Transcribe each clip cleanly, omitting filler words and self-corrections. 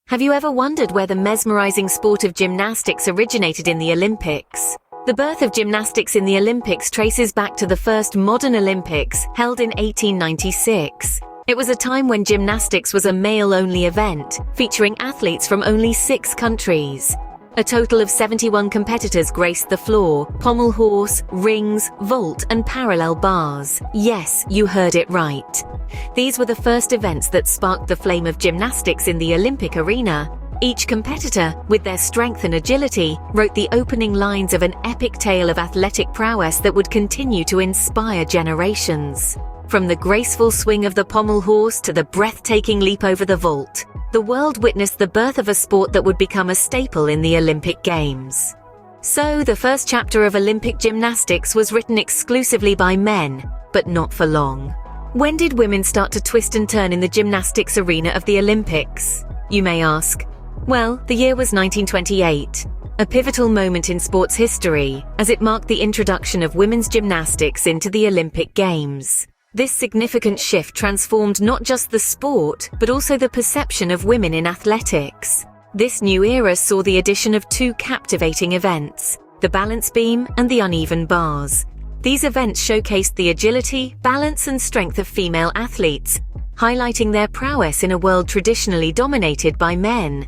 Have you ever wondered where the mesmerizing sport of gymnastics originated in the Olympics? The birth of gymnastics in the Olympics traces back to the first modern Olympics, held in 1896. It was a time when gymnastics was a male-only event, featuring athletes from only 6 countries. A total of 71 competitors graced the floor: pommel horse, rings, vault, and parallel bars. Yes, you heard it right. These were the first events that sparked the flame of gymnastics in the Olympic arena. Each competitor, with their strength and agility, wrote the opening lines of an epic tale of athletic prowess that would continue to inspire generations. From the graceful swing of the pommel horse to the breathtaking leap over the vault, the world witnessed the birth of a sport that would become a staple in the Olympic Games. So, the first chapter of Olympic gymnastics was written exclusively by men, but not for long. When did women start to twist and turn in the gymnastics arena of the Olympics, you may ask? Well, the year was 1928, a pivotal moment in sports history, as it marked the introduction of women's gymnastics into the Olympic Games. This significant shift transformed not just the sport, but also the perception of women in athletics. This new era saw the addition of 2 captivating events: the balance beam and the uneven bars. These events showcased the agility, balance, and strength of female athletes, highlighting their prowess in a world traditionally dominated by men.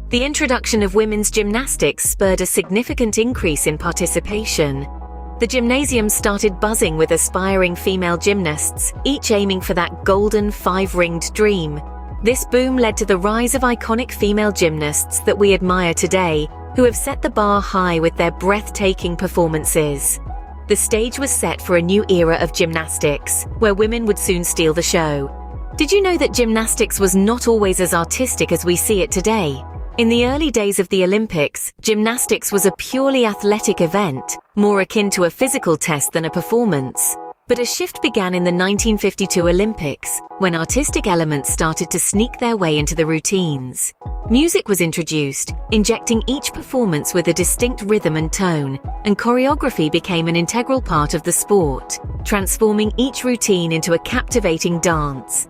The introduction of women's gymnastics spurred a significant increase in participation. The gymnasium started buzzing with aspiring female gymnasts, each aiming for that golden 5-ringed dream. This boom led to the rise of iconic female gymnasts that we admire today, who have set the bar high with their breathtaking performances. The stage was set for a new era of gymnastics, where women would soon steal the show. Did you know that gymnastics was not always as artistic as we see it today? In the early days of the Olympics, gymnastics was a purely athletic event, more akin to a physical test than a performance. But a shift began in the 1952 Olympics, when artistic elements started to sneak their way into the routines. Music was introduced, injecting each performance with a distinct rhythm and tone, and choreography became an integral part of the sport, transforming each routine into a captivating dance.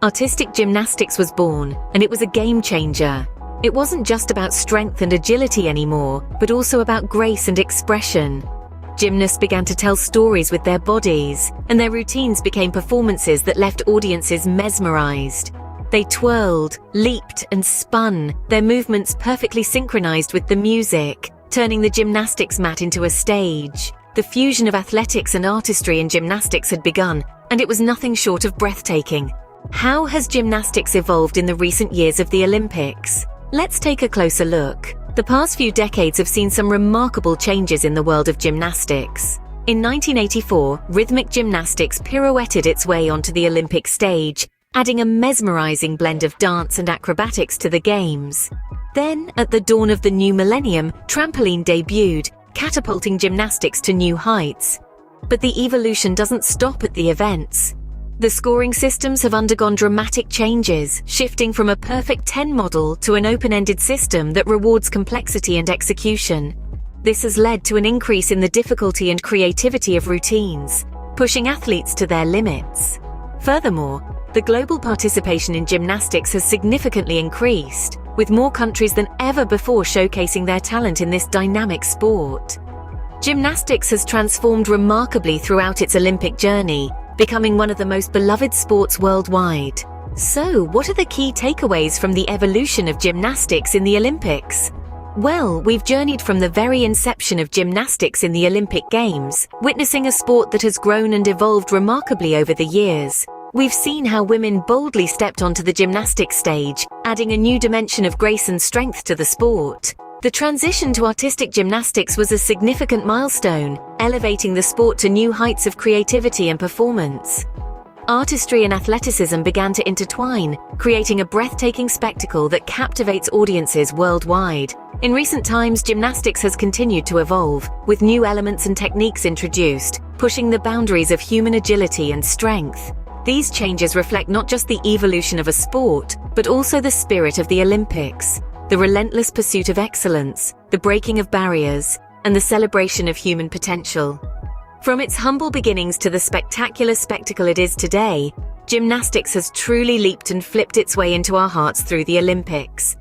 Artistic gymnastics was born, and it was a game changer. It wasn't just about strength and agility anymore, but also about grace and expression. Gymnasts began to tell stories with their bodies, and their routines became performances that left audiences mesmerized. They twirled, leaped, and spun, their movements perfectly synchronized with the music, turning the gymnastics mat into a stage. The fusion of athletics and artistry in gymnastics had begun, and it was nothing short of breathtaking. How has gymnastics evolved in the recent years of the Olympics? Let's take a closer look. The past few decades have seen some remarkable changes in the world of gymnastics. In 1984, rhythmic gymnastics pirouetted its way onto the Olympic stage, adding a mesmerizing blend of dance and acrobatics to the Games. Then, at the dawn of the new millennium, trampoline debuted, catapulting gymnastics to new heights. But the evolution doesn't stop at the events. The scoring systems have undergone dramatic changes, shifting from a perfect 10 model to an open-ended system that rewards complexity and execution. This has led to an increase in the difficulty and creativity of routines, pushing athletes to their limits. Furthermore, the global participation in gymnastics has significantly increased, with more countries than ever before showcasing their talent in this dynamic sport. Gymnastics has transformed remarkably throughout its Olympic journey, becoming one of the most beloved sports worldwide. So, what are the key takeaways from the evolution of gymnastics in the Olympics? Well, we've journeyed from the very inception of gymnastics in the Olympic Games, witnessing a sport that has grown and evolved remarkably over the years. We've seen how women boldly stepped onto the gymnastics stage, adding a new dimension of grace and strength to the sport. The transition to artistic gymnastics was a significant milestone, elevating the sport to new heights of creativity and performance. Artistry and athleticism began to intertwine, creating a breathtaking spectacle that captivates audiences worldwide. In recent times, gymnastics has continued to evolve, with new elements and techniques introduced, pushing the boundaries of human agility and strength. These changes reflect not just the evolution of a sport, but also the spirit of the Olympics. The relentless pursuit of excellence, the breaking of barriers, and the celebration of human potential. From its humble beginnings to the spectacular spectacle it is today, gymnastics has truly leaped and flipped its way into our hearts through the Olympics.